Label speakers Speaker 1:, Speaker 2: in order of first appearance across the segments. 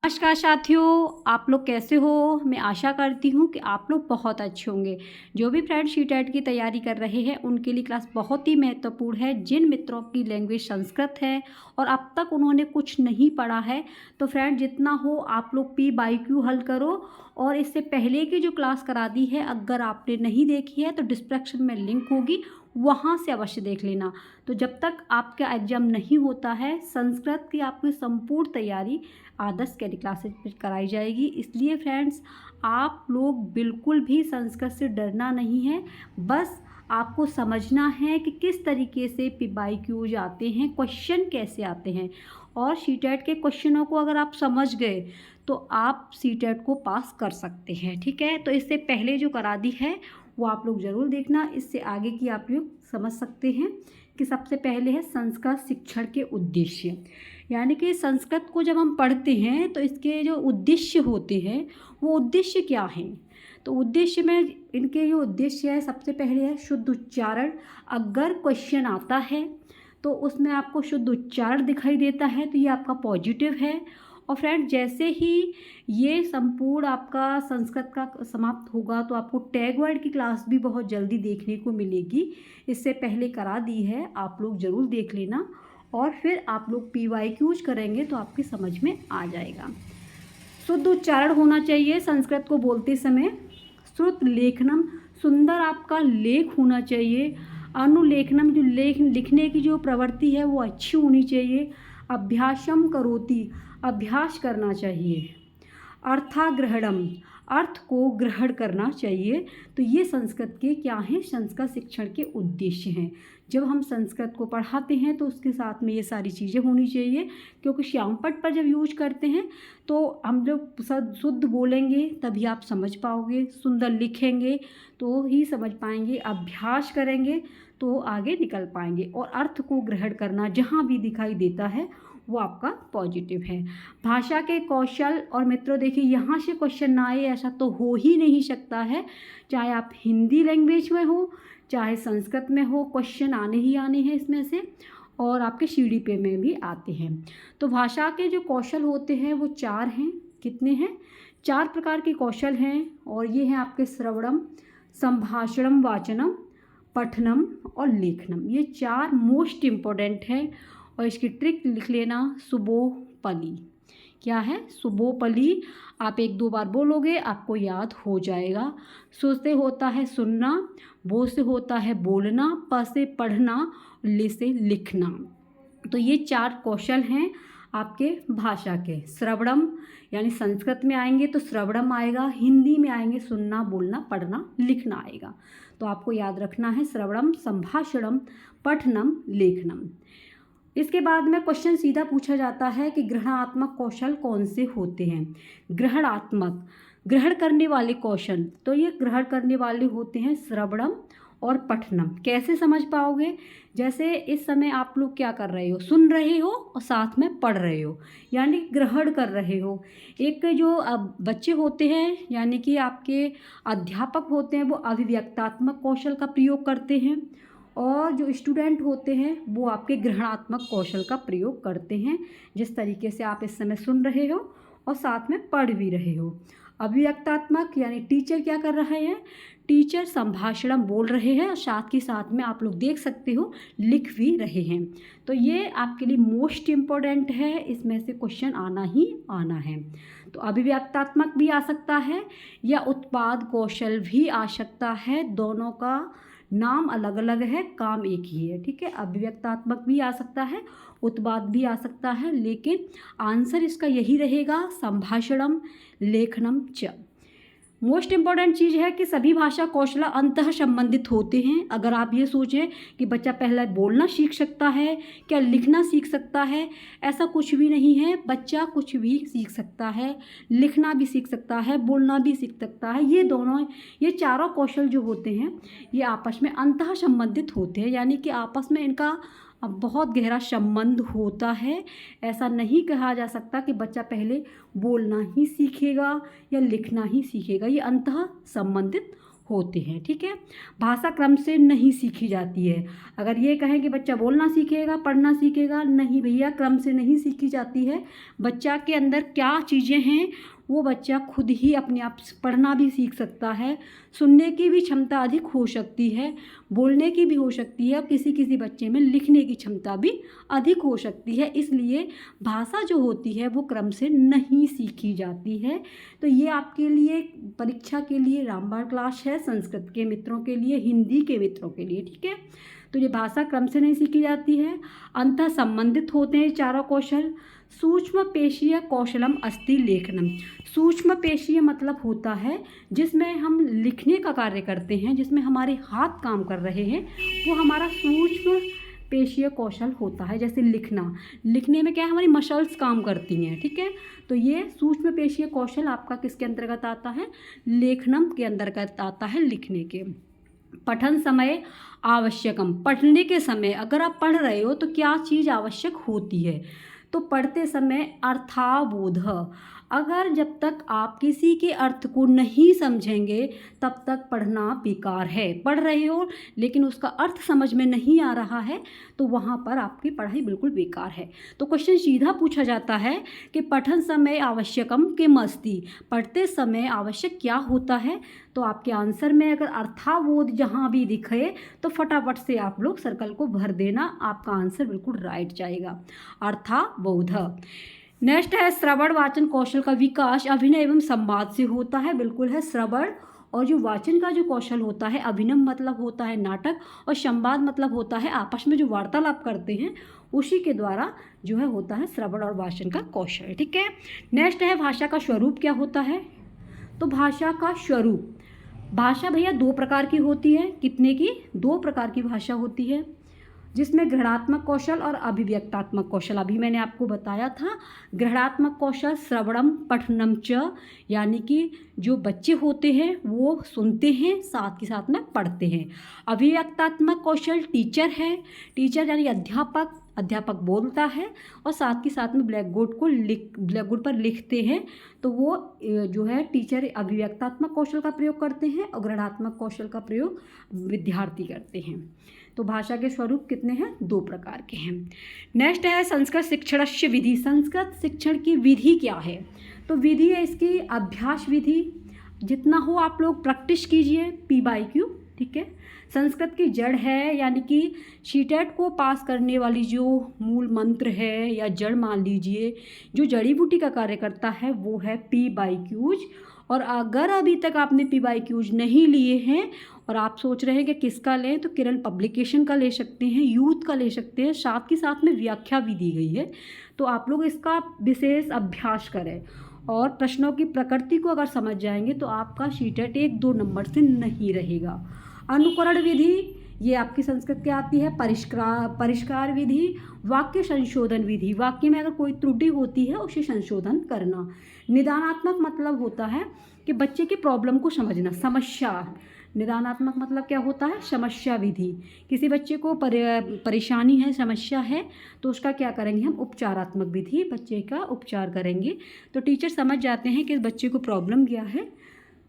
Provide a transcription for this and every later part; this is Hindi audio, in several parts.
Speaker 1: नमस्कार साथियों, आप लोग कैसे हो। मैं आशा करती हूँ कि आप लोग बहुत अच्छे होंगे। जो भी फ्रेंड सी-टेट की तैयारी कर रहे हैं उनके लिए क्लास बहुत ही महत्वपूर्ण है। जिन मित्रों की लैंग्वेज संस्कृत है और अब तक उन्होंने कुछ नहीं पढ़ा है, तो फ्रेंड जितना हो आप लोग P/Q हल करो। और इससे पहले की जो क्लास करा दी है, अगर आपने नहीं देखी है तो डिस्क्रिप्शन में लिंक होगी, वहाँ से अवश्य देख लेना। तो जब तक आपका एग्ज़ाम नहीं होता है, संस्कृत की आपकी संपूर्ण तैयारी आदर्श कैडी क्लासेज पर कराई जाएगी। इसलिए फ्रेंड्स, आप लोग बिल्कुल भी संस्कृत से डरना नहीं है। बस आपको समझना है कि किस तरीके से P/Q आते हैं, क्वेश्चन कैसे आते हैं। और सी-टेट के क्वेश्चनों को अगर आप समझ गए तो आप सी-टेट को पास कर सकते हैं। ठीक है, तो इससे पहले जो करा दी है वो आप लोग ज़रूर देखना। इससे आगे की आप लोग समझ सकते हैं कि सबसे पहले है संस्कृत शिक्षण के उद्देश्य। यानी कि संस्कृत को जब हम पढ़ते हैं तो इसके जो उद्देश्य होते हैं वो उद्देश्य क्या हैं। तो उद्देश्य में इनके जो उद्देश्य है, सबसे पहले है शुद्ध उच्चारण। अगर क्वेश्चन आता है तो उसमें आपको शुद्ध उच्चारण दिखाई देता है तो ये आपका पॉजिटिव है। और फ्रेंड, जैसे ही ये संपूर्ण आपका संस्कृत का समाप्त होगा तो आपको टैग वर्ड की क्लास भी बहुत जल्दी देखने को मिलेगी। इससे पहले करा दी है, आप लोग ज़रूर देख लेना। और फिर आप लोग P/Qs करेंगे तो आपकी समझ में आ जाएगा। शुद्ध उच्चारण होना चाहिए संस्कृत को बोलते समय। श्रुत लेखनम, सुंदर आपका लेख होना चाहिए। अनुलेखनम, जो लिखने की जो प्रवृत्ति है वो अच्छी होनी चाहिए। अभ्यासम करोति, अभ्यास करना चाहिए। अर्थाग्रहणम, अर्थ को ग्रहण करना चाहिए। तो ये संस्कृत के क्या हैं, संस्कृत शिक्षण के उद्देश्य हैं। जब हम संस्कृत को पढ़ाते हैं तो उसके साथ में ये सारी चीज़ें होनी चाहिए, क्योंकि श्यामपट्ट पर जब यूज करते हैं तो हम लोग शुद्ध बोलेंगे तभी आप समझ पाओगे, सुंदर लिखेंगे तो ही समझ पाएंगे, अभ्यास करेंगे तो आगे निकल पाएंगे। और अर्थ को ग्रहण करना जहाँ भी दिखाई देता है वो आपका पॉजिटिव है। भाषा के कौशल, और मित्रों देखिए, यहाँ से क्वेश्चन ना आए ऐसा तो हो ही नहीं सकता है। चाहे आप हिंदी लैंग्वेज में हो चाहे संस्कृत में हो, क्वेश्चन आने ही आने हैं इसमें से। और आपके CDP में भी आते हैं। तो भाषा के जो कौशल होते हैं वो 4 हैं। कितने हैं? 4 प्रकार के कौशल हैं। और ये हैं आपके श्रवणम, संभाषणम, वाचनम, पठनम और लेखनम। ये 4 मोस्ट इम्पोर्टेंट है। और इसकी ट्रिक लिख लेना, सुबोपली। क्या है? सुबोपली। आप 1-2 बार बोलोगे आपको याद हो जाएगा। सु से होता है सुनना, बो से होता है बोलना, प से पढ़ना, ले से लिखना। तो ये 4 कौशल हैं आपके भाषा के। श्रवणम यानी संस्कृत में आएंगे तो श्रवणम आएगा, हिंदी में आएंगे सुनना, बोलना, पढ़ना, लिखना आएगा। तो आपको याद रखना है श्रवणम, संभाषणम, पठनम, लेखनम। इसके बाद में क्वेश्चन सीधा पूछा जाता है कि ग्रहणात्मक कौशल कौन से होते हैं। ग्रहणात्मक, ग्रहण करने वाले कौशल, तो ये ग्रहण करने वाले होते हैं श्रवणम और पठनम। कैसे समझ पाओगे? जैसे इस समय आप लोग क्या कर रहे हो, सुन रहे हो और साथ में पढ़ रहे हो, यानी ग्रहण कर रहे हो। एक जो बच्चे होते हैं यानी कि आपके अध्यापक होते हैं वो अभिव्यक्तात्मक कौशल का प्रयोग करते हैं, और जो स्टूडेंट होते हैं वो आपके ग्रहणात्मक कौशल का प्रयोग करते हैं। जिस तरीके से आप इस समय सुन रहे हो और साथ में पढ़ भी रहे हो। अभिव्यक्तात्मक यानी टीचर क्या कर रहे हैं, टीचर संभाषण बोल रहे हैं और साथ ही साथ में आप लोग देख सकते हो लिख भी रहे हैं। तो ये आपके लिए मोस्ट इम्पोर्टेंट है, इसमें से क्वेश्चन आना ही आना है। तो अभिव्यक्तात्मक भी आ सकता है या उत्पाद कौशल भी आ सकता है। दोनों का नाम अलग अलग है, काम एक ही है। ठीक है, अभिव्यक्तात्मक भी आ सकता है, उत्पाद भी आ सकता है, लेकिन आंसर इसका यही रहेगा, संभाषणम, लेखनम च। मोस्ट इम्पॉर्टेंट चीज़ है कि सभी भाषा कौशल अंतः संबंधित होते हैं। अगर आप ये सोचें कि बच्चा पहले बोलना सीख सकता है, क्या लिखना सीख सकता है, ऐसा कुछ भी नहीं है। बच्चा कुछ भी सीख सकता है, लिखना भी सीख सकता है, बोलना भी सीख सकता है। ये चारों कौशल जो होते हैं ये आपस में अंतः संबंधित होते हैं, यानी कि आपस में इनका बहुत गहरा संबंध होता है। ऐसा नहीं कहा जा सकता कि बच्चा पहले बोलना ही सीखेगा या लिखना ही सीखेगा, ये अंतः संबंधित होते हैं। ठीक है, भाषा क्रम से नहीं सीखी जाती है। अगर ये कहें कि बच्चा बोलना सीखेगा, पढ़ना सीखेगा, नहीं भैया, क्रम से नहीं सीखी जाती है। बच्चा के अंदर क्या चीज़ें हैं वो बच्चा खुद ही अपने आप पढ़ना भी सीख सकता है, सुनने की भी क्षमता अधिक हो सकती है, बोलने की भी हो सकती है, और किसी किसी बच्चे में लिखने की क्षमता भी अधिक हो सकती है। इसलिए भाषा जो होती है वो क्रम से नहीं सीखी जाती है। तो ये आपके लिए परीक्षा के लिए रामबाण क्लास है, संस्कृत के मित्रों के लिए, हिंदी के मित्रों के लिए। ठीक है, तो ये भाषा क्रम से नहीं सीखी जाती है। अंतः संबंधित होते हैं चारों कौशल। सूक्ष्म पेशीय कौशलम अस्ति लेखनम। सूक्ष्म पेशीय मतलब होता है जिसमें हम लिखने का कार्य करते हैं, जिसमें हमारे हाथ काम कर रहे हैं, वो हमारा सूक्ष्म पेशीय कौशल होता है। जैसे लिखना, लिखने में क्या है, हमारी मसल्स काम करती हैं। ठीक है, तो ये सूक्ष्म पेशीय कौशल आपका किसके अंतर्गत आता है, लेखनम के अंतर्गत आता है, लिखने के। पठन समय आवश्यकम, पढ़ने के समय अगर आप पढ़ रहे हो तो क्या चीज़ आवश्यक होती है, तो पढ़ते समय अर्थावबोध। अगर जब तक आप किसी के अर्थ को नहीं समझेंगे तब तक पढ़ना बेकार है। पढ़ रहे हो लेकिन उसका अर्थ समझ में नहीं आ रहा है तो वहाँ पर आपकी पढ़ाई बिल्कुल बेकार है। तो क्वेश्चन सीधा पूछा जाता है कि पठन समय आवश्यकम किम अस्ति, पढ़ते समय आवश्यक क्या होता है। तो आपके आंसर में अगर अर्थावबोध जहाँ भी दिखे तो फटाफट से आप लोग सर्कल को भर देना, आपका आंसर बिल्कुल राइट जाएगा, अर्थावबोध। नेक्स्ट है श्रवण वाचन कौशल का विकास अभिनय एवं संवाद से होता है। बिल्कुल है, श्रवण और जो वाचन का जो कौशल होता है, अभिनय मतलब होता है नाटक, और संवाद मतलब होता है आपस में जो वार्तालाप करते हैं, उसी के द्वारा जो है होता है श्रवण और वाचन का कौशल। ठीक है, नेक्स्ट है भाषा का स्वरूप क्या होता है। तो भाषा का स्वरूप, भाषा भैया दो प्रकार की होती है। कितने की, दो प्रकार की भाषा होती है, जिसमें ग्रहणात्मक कौशल और अभिव्यक्तात्मक कौशल। अभी मैंने आपको बताया था, ग्रहणात्मक कौशल श्रवणम पठनम च, यानी कि जो बच्चे होते हैं वो सुनते हैं साथ के साथ में पढ़ते हैं। अभिव्यक्तात्मक कौशल टीचर है, टीचर यानी अध्यापक, अध्यापक बोलता है और साथ के साथ में ब्लैकबोर्ड पर लिखते हैं। तो वो जो है टीचर अभिव्यक्तात्मक कौशल का प्रयोग करते हैं और ग्रहणात्मक कौशल का प्रयोग विद्यार्थी करते हैं। तो भाषा के स्वरूप कितने हैं, दो प्रकार के हैं। नेक्स्ट है संस्कृत शिक्षणस्य विधि, संस्कृत शिक्षण की विधि क्या है। तो विधि है इसकी अभ्यास विधि, जितना हो आप लोग प्रैक्टिस कीजिए, P/Q। ठीक है, संस्कृत की जड़ है, यानी कि सीटेट को पास करने वाली जो मूल मंत्र है या जड़ मान लीजिए, जो जड़ी बूटी का कार्य करता है वो है P/Q। और अगर अभी तक आपने P/Q नहीं लिए हैं और आप सोच रहे हैं कि किसका लें, तो किरण पब्लिकेशन का ले सकते हैं, यूथ का ले सकते हैं, साथ ही साथ में व्याख्या भी दी गई है। तो आप लोग इसका विशेष अभ्यास करें और प्रश्नों की प्रकृति को अगर समझ जाएंगे तो आपका सीटेट 1-2 नंबर से नहीं रहेगा। अनुकरण विधि ये आपकी संस्कृत के आती है। परिष्कार विधि, वाक्य संशोधन विधि, वाक्य में अगर कोई त्रुटि होती है उसे संशोधन करना। निदानात्मक मतलब होता है कि बच्चे की प्रॉब्लम को समझना, समस्या। निदानात्मक मतलब क्या होता है, समस्या विधि। किसी बच्चे को परेशानी है, समस्या है, तो उसका क्या करेंगे हम, उपचारात्मक विधि, बच्चे का उपचार करेंगे। तो टीचर समझ जाते हैं कि इस बच्चे को प्रॉब्लम क्या है।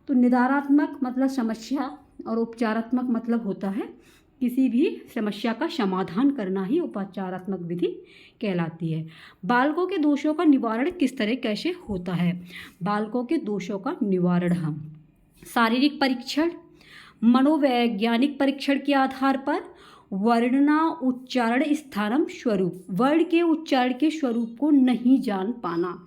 Speaker 1: तो निदानात्मक मतलब समस्या और उपचारात्मक मतलब होता है किसी भी समस्या का समाधान करना ही उपचारात्मक विधि कहलाती है। बालकों के दोषों का निवारण किस तरह कैसे होता है। बालकों के दोषों का निवारण हम शारीरिक परीक्षण, मनोवैज्ञानिक परीक्षण के आधार पर, वर्णना उच्चारण स्थानम स्वरूप, वर्ण के उच्चारण के स्वरूप को नहीं जान पाना।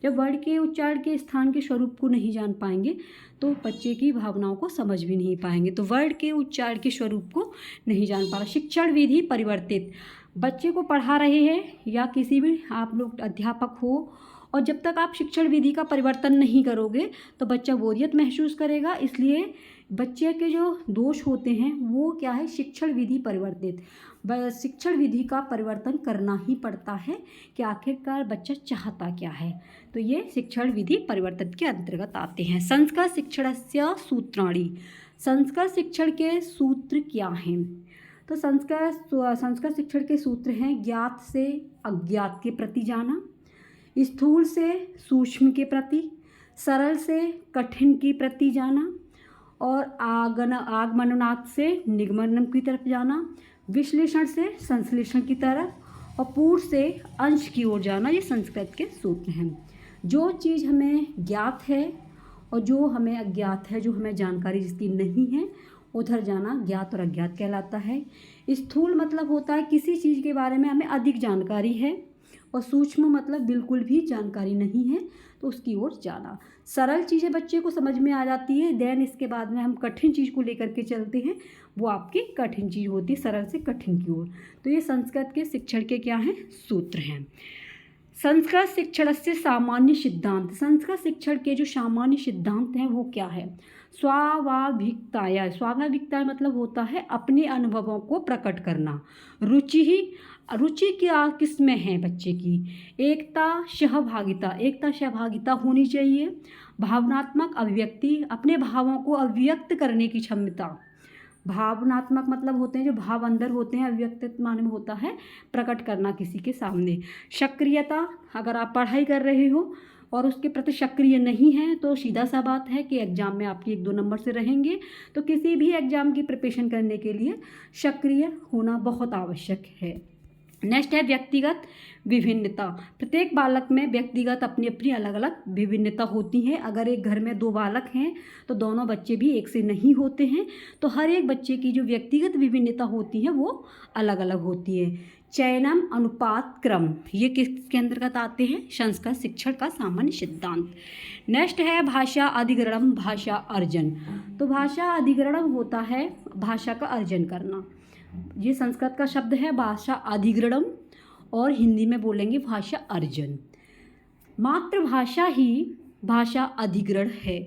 Speaker 1: जब वर्ण के उच्चारण के स्थान के स्वरूप को नहीं जान पाएंगे तो बच्चे की भावनाओं को समझ भी नहीं पाएंगे। तो वर्ण के उच्चारण के स्वरूप को नहीं जान पा रहा। शिक्षण विधि परिवर्तित, बच्चे को पढ़ा रहे हैं या किसी भी आप लोग अध्यापक हो और जब तक आप शिक्षण विधि का परिवर्तन नहीं करोगे तो बच्चा बोरियत महसूस करेगा। इसलिए बच्चे के जो दोष होते हैं वो क्या है, शिक्षण विधि परिवर्तित। शिक्षण विधि का परिवर्तन करना ही पड़ता है कि आखिरकार बच्चा चाहता क्या है। तो ये शिक्षण विधि परिवर्तन के अंतर्गत आते हैं। संस्कृत शिक्षणस्य सूत्राणि, संस्कृत शिक्षण के सूत्र क्या हैं। तो संस्कृत शिक्षण के सूत्र हैं, ज्ञात से अज्ञात के प्रति जाना, स्थूल से सूक्ष्म के प्रति, सरल से कठिन के प्रति जाना और आगमनात् से निगमनम की तरफ जाना, विश्लेषण से संश्लेषण की तरफ और पूर्व से अंश की ओर जाना, ये संस्कृत के सूत्र हैं। जो चीज़ हमें ज्ञात है और जो हमें अज्ञात है, जो हमें जानकारी जिसकी नहीं है, उधर जाना ज्ञात और अज्ञात कहलाता है। स्थूल मतलब होता है किसी चीज़ के बारे में हमें अधिक जानकारी है, और सूक्ष्म मतलब बिल्कुल भी जानकारी नहीं है तो उसकी ओर जाना। सरल चीज़ें बच्चे को समझ में आ जाती है, देन इसके बाद में हम कठिन चीज़ को लेकर के चलते हैं, वो आपकी कठिन चीज़ होती है, सरल से कठिन की ओर। तो ये संस्कृत के शिक्षण के क्या हैं, सूत्र हैं। संस्कृत शिक्षण से सामान्य सिद्धांत, संस्कृत शिक्षण के जो सामान्य सिद्धांत हैं वो क्या है। स्वाभाविकताया, स्वाभाविकता मतलब होता है अपने अनुभवों को प्रकट करना। रुचि क्या किस में है बच्चे की। एकता सहभागिता होनी चाहिए। भावनात्मक अभिव्यक्ति, अपने भावों को अभिव्यक्त करने की क्षमता। भावनात्मक मतलब होते हैं जो भाव अंदर होते हैं, अभिव्यक्त माने में होता है प्रकट करना किसी के सामने। सक्रियता, अगर आप पढ़ाई कर रहे हो और उसके प्रति सक्रिय नहीं है तो सीधा सा बात है कि एग्ज़ाम में आपके 1-2 नंबर से रहेंगे। तो किसी भी एग्ज़ाम की प्रिपरेशन करने के लिए सक्रिय होना बहुत आवश्यक है। नेक्स्ट है व्यक्तिगत विभिन्नता। प्रत्येक बालक में व्यक्तिगत अपनी अपनी अलग अलग विभिन्नता होती है। अगर एक घर में 2 बालक हैं तो दोनों बच्चे भी एक से नहीं होते हैं, तो हर एक बच्चे की जो व्यक्तिगत विभिन्नता होती है वो अलग अलग होती है। चयनम, अनुपात, क्रम, ये किसके अंतर्गत आते हैं, संस्कृत शिक्षण का सामान्य सिद्धांत। नेक्स्ट है भाषा अधिग्रहण, भाषा अर्जन। तो भाषा अधिग्रहण होता है भाषा का अर्जन करना। ये संस्कृत का शब्द है भाषा अधिग्रहण, और हिंदी में बोलेंगे भाषा अर्जन। मातृभाषा ही भाषा अधिग्रहण है,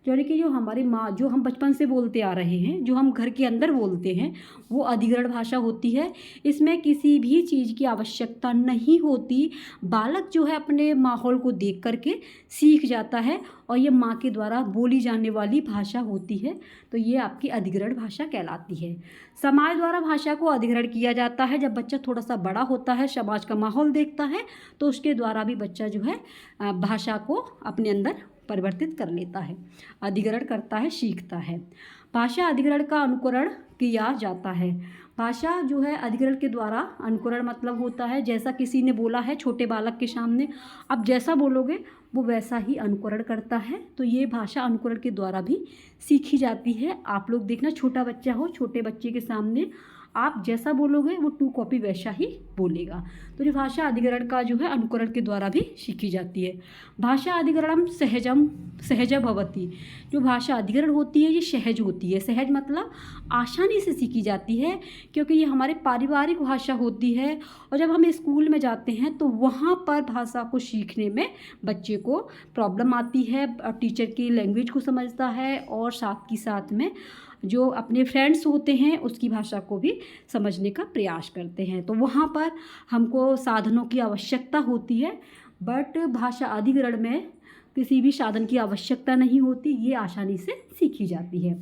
Speaker 1: यानी कि जो हमारी माँ, जो हम बचपन से बोलते आ रहे हैं, जो हम घर के अंदर बोलते हैं, वो अधिग्रहण भाषा होती है। इसमें किसी भी चीज़ की आवश्यकता नहीं होती। बालक जो है अपने माहौल को देख करके सीख जाता है, और ये माँ के द्वारा बोली जाने वाली भाषा होती है, तो ये आपकी अधिग्रहण भाषा कहलाती है। समाज द्वारा भाषा को अधिग्रहण किया जाता है। जब बच्चा थोड़ा सा बड़ा होता है, समाज का माहौल देखता है, तो उसके द्वारा भी बच्चा जो है भाषा को अपने अंदर परिवर्तित कर लेता है, अधिग्रहण करता है, सीखता है। भाषा अधिग्रहण का अनुकरण किया जाता है। भाषा जो है अधिग्रहण के द्वारा, अनुकरण मतलब होता है जैसा किसी ने बोला है छोटे बालक के सामने, अब जैसा बोलोगे वो वैसा ही अनुकरण करता है। तो ये भाषा अनुकरण के द्वारा भी सीखी जाती है। आप लोग देखना, छोटा बच्चा हो, छोटे बच्चे के सामने आप जैसा बोलोगे वो 2 कॉपी वैसा ही बोलेगा। तो ये भाषा अधिग्रहण का जो है अनुकरण के द्वारा भी सीखी जाती है। भाषा अधिग्रहणम सहज भवति। जो भाषा अधिग्रहण होती है ये सहज होती है। सहज मतलब आसानी से सीखी जाती है, क्योंकि ये हमारे पारिवारिक भाषा होती है। और जब हम स्कूल में जाते हैं तो वहाँ पर भाषा को सीखने में बच्चे को प्रॉब्लम आती है, टीचर की लैंग्वेज को समझता है, और साथ ही साथ में जो अपने फ्रेंड्स होते हैं उसकी भाषा को भी समझने का प्रयास करते हैं। तो वहाँ पर हमको साधनों की आवश्यकता होती है, बट भाषा अधिग्रहण में किसी भी साधन की आवश्यकता नहीं होती, ये आसानी से सीखी जाती है।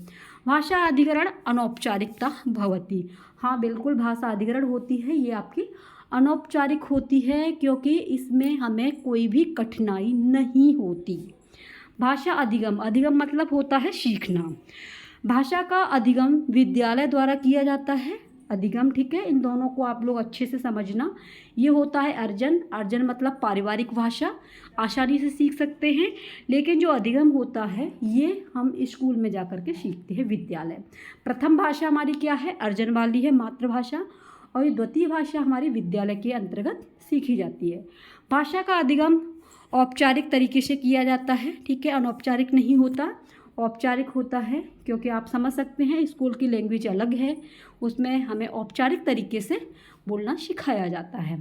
Speaker 1: भाषा अधिग्रहण अनौपचारिकता भवति। हाँ बिल्कुल, भाषा अधिग्रहण होती है, ये आपकी अनौपचारिक होती है, क्योंकि इसमें हमें कोई भी कठिनाई नहीं होती। भाषा अधिगम, अधिगम मतलब होता है सीखना। भाषा का अधिगम विद्यालय द्वारा किया जाता है। अधिगम, ठीक है, इन दोनों को आप लोग अच्छे से समझना। ये होता है अर्जन, अर्जन मतलब पारिवारिक भाषा, आसानी से सीख सकते हैं। लेकिन जो अधिगम होता है ये हम स्कूल में जा कर के सीखते हैं, विद्यालय। प्रथम भाषा हमारी क्या है, अर्जन वाली है, मातृभाषा, और ये द्वितीय भाषा हमारी विद्यालय के अंतर्गत सीखी जाती है। भाषा का अधिगम औपचारिक तरीके से किया जाता है, ठीक है, अनौपचारिक नहीं होता, औपचारिक होता है, क्योंकि आप समझ सकते हैं स्कूल की लैंग्वेज अलग है, उसमें हमें औपचारिक तरीके से बोलना सिखाया जाता है।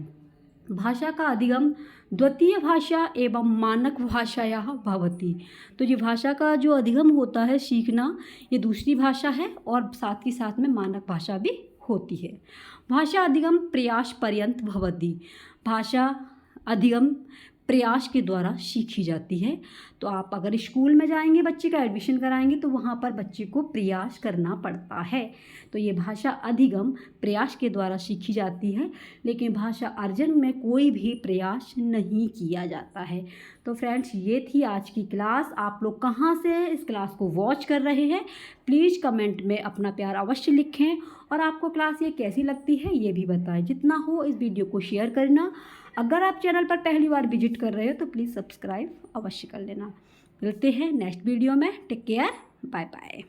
Speaker 1: भाषा का अधिगम द्वितीय भाषा एवं मानक भाषाया भवति। तो ये भाषा का जो अधिगम होता है, सीखना, ये दूसरी भाषा है और साथ ही साथ में मानक भाषा भी होती है। भाषा अधिगम प्रयास पर्यंत भवति। भाषा अधिगम प्रयास के द्वारा सीखी जाती है। तो आप अगर स्कूल में जाएंगे, बच्चे का एडमिशन कराएंगे, तो वहाँ पर बच्चे को प्रयास करना पड़ता है। तो ये भाषा अधिगम प्रयास के द्वारा सीखी जाती है, लेकिन भाषा अर्जन में कोई भी प्रयास नहीं किया जाता है। तो फ्रेंड्स, ये थी आज की क्लास। आप लोग कहाँ से इस क्लास को वॉच कर रहे हैं, प्लीज़ कमेंट में अपना प्यार अवश्य लिखें, और आपको क्लास ये कैसी लगती है ये भी बताएं। जितना हो इस वीडियो को शेयर करना। अगर आप चैनल पर पहली बार विजिट कर रहे हो तो प्लीज़ सब्सक्राइब अवश्य कर लेना। मिलते हैं नेक्स्ट वीडियो में। Take care, bye bye.